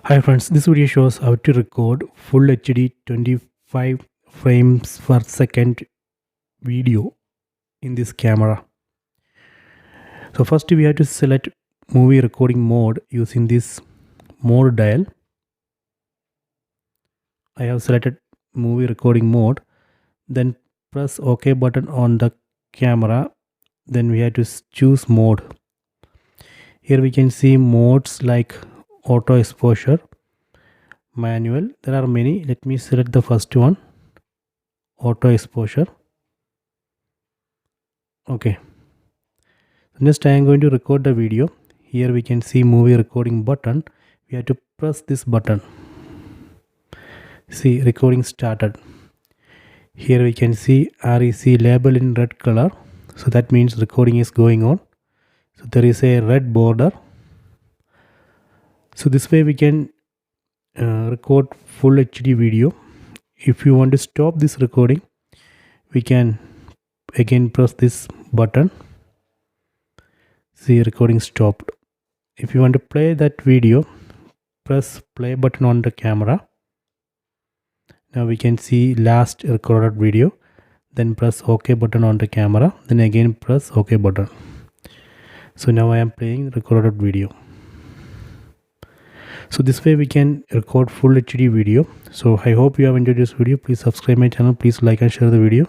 Hi friends, this video shows how to record full HD 25 frames per second video in this camera. So first we have to select movie recording mode using this mode dial. I have selected movie recording mode, then press OK button on the camera, then we have to choose mode. Here we can see modes like auto exposure, manual. There are many. Let me select the first one, auto exposure. Okay, next I am going to record the video. Here we can see movie recording button. We have to press this button. See, recording started. Here we can see REC label in red color, so that means recording is going on. So there is a red border. So this way we can record full HD video. If you want to stop this recording, we can again press this button. See, recording stopped. If you want to play that video, press play button on the camera. Now we can see last recorded video. Then press OK button on the camera. Then again press OK button. So now I am playing recorded video. So this way we can record full HD video. So I hope you have enjoyed this video. Please subscribe my channel. Please like and share the video.